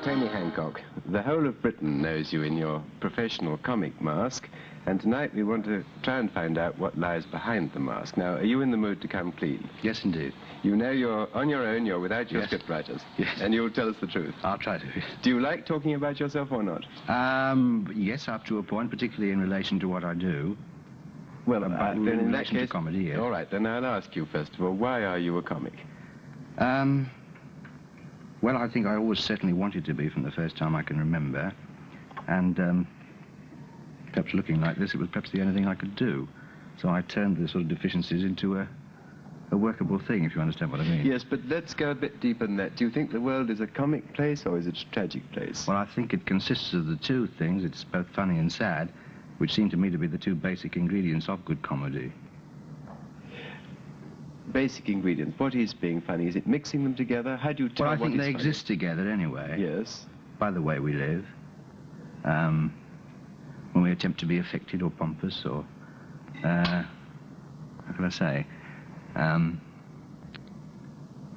Tony Hancock. The whole of Britain knows you in your professional comic mask, and tonight we want to try and find out what lies behind the mask. Now, are you in the mood to come clean? Yes, indeed. You know you're on your own, you're without your Yes. scriptwriters. Yes. And you'll tell us the truth. I'll try to. Do you like talking about yourself or not? Yes, up to a point, particularly in relation to what I do. Well, Then in that relation to case, comedy, yes. All right, then I'll ask you first of all, why are you a comic? Well, I think I always certainly wanted to be from the first time I can remember. And perhaps looking like this, it was perhaps the only thing I could do. So I turned the sort of deficiencies into a workable thing, if you understand what I mean. Yes, but let's go a bit deeper than that. Do you think the world is a comic place or is it a tragic place? Well, I think it consists of the two things. It's both funny and sad, which seem to me to be the two basic ingredients of good comedy. Basic ingredients. What is being funny? Is it mixing them together? How do you tell Well, I what think is they funny? exist together anyway. Yes. By the way we live. When we attempt to be affected or pompous or, how can I say,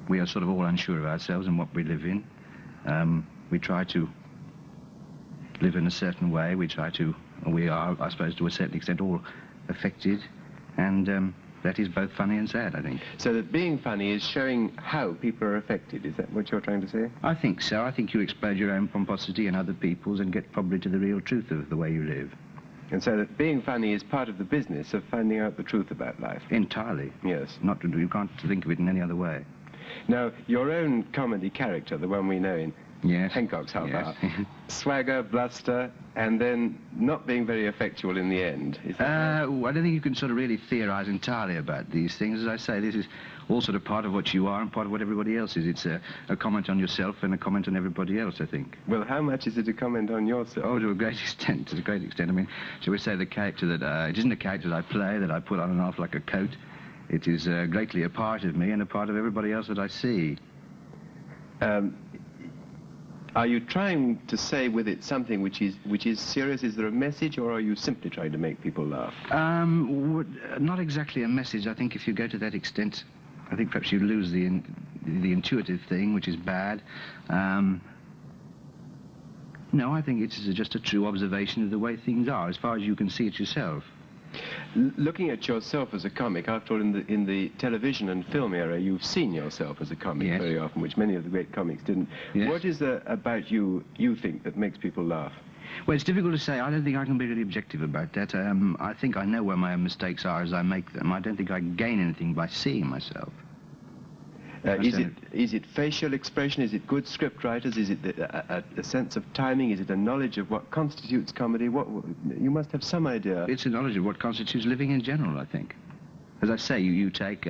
we are sort of all unsure of ourselves and what we live in. We try to live in a certain way. We are, I suppose, to a certain extent, all affected, and that is both funny and sad, I think. So that being funny is showing how people are affected. Is that what you're trying to say? I think so. I think you explode your own pomposity and other people's and get probably to the real truth of the way you live. And so that being funny is part of the business of finding out the truth about life. Entirely. Yes. You can't think of it in any other way. Now, your own comedy character, the one we know in Yes. Hancock's Half Yes. Hour, swagger, bluster, and then not being very effectual in the end. Is that right? Well, I don't think you can sort of really theorize entirely about these things. As I say, this is all sort of part of what you are and part of what everybody else is. It's a comment on yourself and a comment on everybody else, I think. Well, how much is it a comment on yourself? Oh, to a great extent, to a great extent. I mean, shall we say the character that, it isn't a character that I play, that I put on and off like a coat. It is greatly a part of me and a part of everybody else that I see. Are you trying to say with it something which is serious? Is there a message, or are you simply trying to make people laugh? Not exactly a message. I think if you go to that extent, I think perhaps you lose the intuitive thing, which is bad. No, I think it's just a true observation of the way things are, as far as you can see it yourself. Looking at yourself as a comic, after all, in the television and film era, you've seen yourself as a comic Yes. very often, which many of the great comics didn't. Yes. What is there about you think that makes people laugh? Well, it's difficult to say. I don't think I can be really objective about that. I think I know where my own mistakes are as I make them. I don't think I gain anything by seeing myself. Is it facial expression? Is it good script writers? Is it a sense of timing? Is it a knowledge of what constitutes comedy? You must have some idea. It's a knowledge of what constitutes living in general, I think. As I say, you take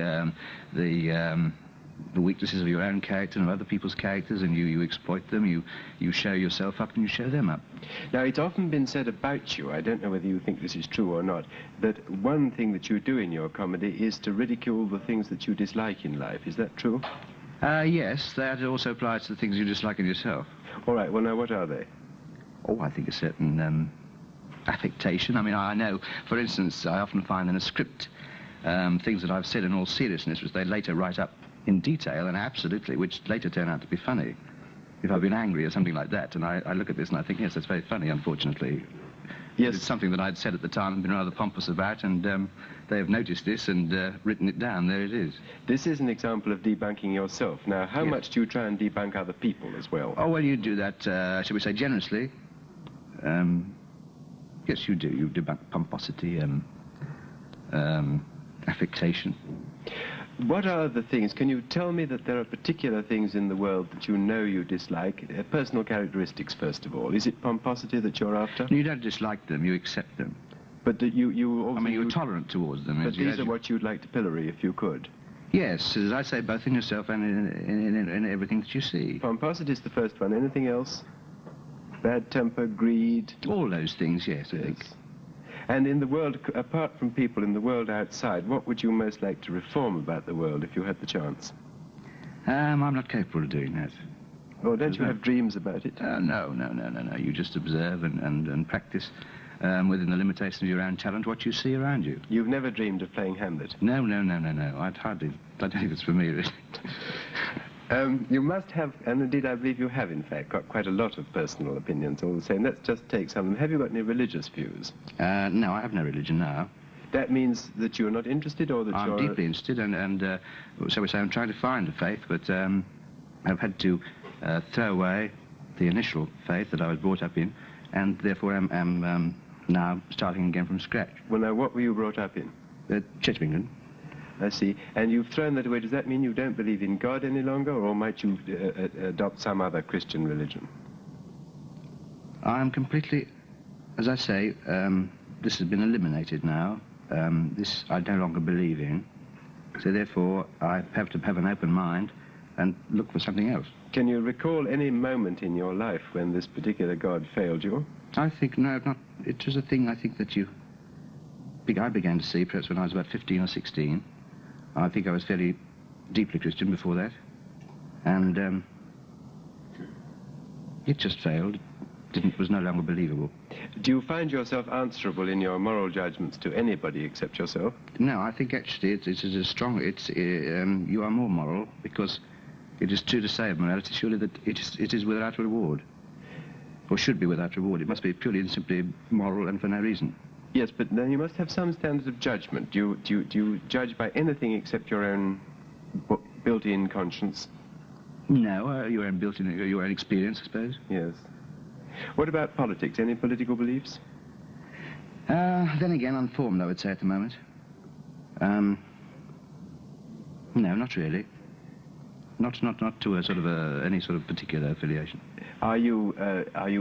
the weaknesses of your own character and of other people's characters, and you exploit them, you show yourself up and you show them up. Now, it's often been said about you, I don't know whether you think this is true or not, that one thing that you do in your comedy is to ridicule the things that you dislike in life. Is that true? Yes, that also applies to the things you dislike in yourself. All right, well, now, what are they? Oh, I think a certain affectation. I mean, I know, for instance, I often find in a script things that I've said in all seriousness, which they later write up in detail and absolutely, which later turn out to be funny. If I've been angry or something like that, and I look at this and I think, yes, that's very funny, unfortunately. Yes. It's something that I'd said at the time and been rather pompous about, and they have noticed this and written it down. There it is. This is an example of debunking yourself. Now, how Yes. much do you try and debunk other people as well? Oh, well, you do that, shall we say, generously. Yes, you do. You debunk pomposity and affectation. What are the things? Can you tell me that there are particular things in the world that you know you dislike? Personal characteristics, first of all. Is it pomposity that you're after? You don't dislike them, you accept them. But that you also... I mean, you're tolerant towards them. But these are what you'd like to pillory if you could. Yes, as I say, both in yourself and in everything that you see. Pomposity is the first one. Anything else? Bad temper, greed? All those things, yes, I think. And in the world, apart from people in the world outside, what would you most like to reform about the world if you had the chance? I'm not capable of doing that. Or don't you have dreams about it? No. You just observe and practice within the limitations of your own talent what you see around you. You've never dreamed of playing Hamlet? No. I don't think it's for me, really. You must have, and indeed I believe you have in fact, got quite a lot of personal opinions all the same. Let's just take some of them. Have you got any religious views? No, I have no religion now. That means that you're not interested, or that I'm deeply interested, and so we say I'm trying to find a faith, but I've had to throw away the initial faith that I was brought up in, and therefore am now starting again from scratch. Well, now, what were you brought up in? The Church of England. I see. And you've thrown that away. Does that mean you don't believe in God any longer, or might you adopt some other Christian religion? I'm completely, as I say, this has been eliminated now. This I no longer believe in. So therefore, I have to have an open mind and look for something else. Can you recall any moment in your life when this particular God failed you? I think, no, not. It was a thing I think that I began to see perhaps when I was about 15 or 16. I think I was fairly deeply Christian before that. And it just failed. Was no longer believable. Do you find yourself answerable in your moral judgments to anybody except yourself? No, I think actually it is a strong. You are more moral because it is true to say of morality surely that it is without reward, or should be without reward. It must be purely and simply moral and for no reason. Yes, but then you must have some standard of judgment. Do you judge by anything except your own built-in conscience? No, your own experience, I suppose. Yes. What about politics? Any political beliefs? Then again, unformed, I would say, at the moment. No, not really. Not to a sort of any sort of particular affiliation. Are you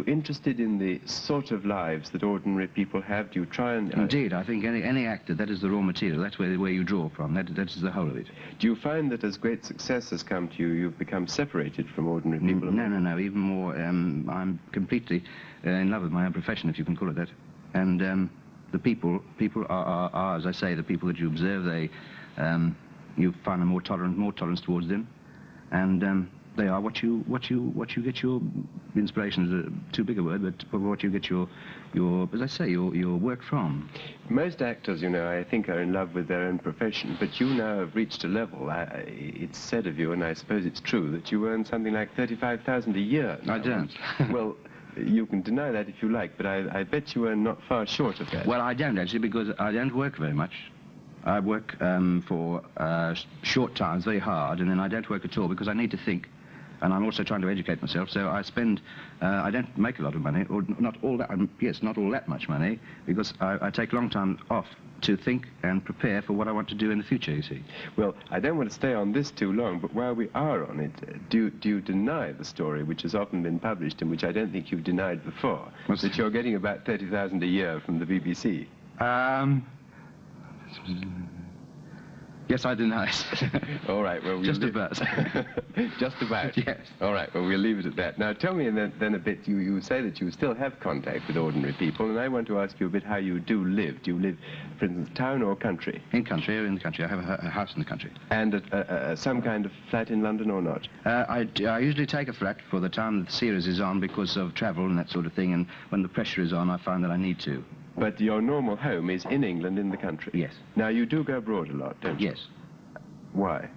interested in the sort of lives that ordinary people have? Do you try and... Indeed, I think any actor, that is the raw material. That's where you draw from. That is the whole of it. Do you find that as great success has come to you, you've become separated from ordinary people? No. Even more, I'm completely in love with my own profession, if you can call it that. And the people are, as I say, the people that you observe. You find more tolerance towards them, and they are what you get your inspiration is too big a word, but what you get your as I say, your work from. Most actors, you know, I think are in love with their own profession, but you now have reached a level, it's said of you, and I suppose it's true, that you earn something like 35,000 a year now. I don't. Well, you can deny that if you like, but I bet you earn not far short of that. Well, I don't actually, because I don't work very much. I work for short times, very hard, and then I don't work at all because I need to think. And I'm also trying to educate myself, so I don't make a lot of money, or not all that, not all that much money, because I take a long time off to think and prepare for what I want to do in the future, you see. Well, I don't want to stay on this too long, but while we are on it, do you deny the story, which has often been published and which I don't think you've denied before, that you're getting about 30,000 a year from the BBC? Yes, I deny it. All right, well... Just about. Just about? Yes. All right, well, we'll leave it at that. Now, tell me then a bit, you say that you still have contact with ordinary people, and I want to ask you a bit how you do live. Do you live, for instance, town or country? In the country. I have a house in the country. And some kind of flat in London or not? I usually take a flat for the time the series is on because of travel and that sort of thing, and when the pressure is on, I find that I need to. But your normal home is in England, in the country? Yes. Now, you do go abroad a lot, don't you? Yes. Why?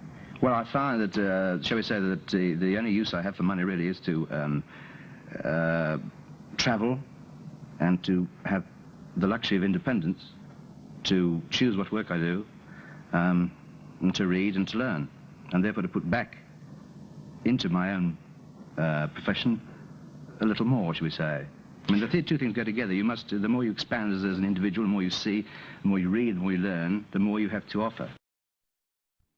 Well, I find that, shall we say that the only use I have for money really is to travel and to have the luxury of independence, to choose what work I do, and to read and to learn, and therefore to put back into my own profession a little more, shall we say. I mean, the two things go together. You must, the more you expand as an individual, the more you see, the more you read, the more you learn, the more you have to offer.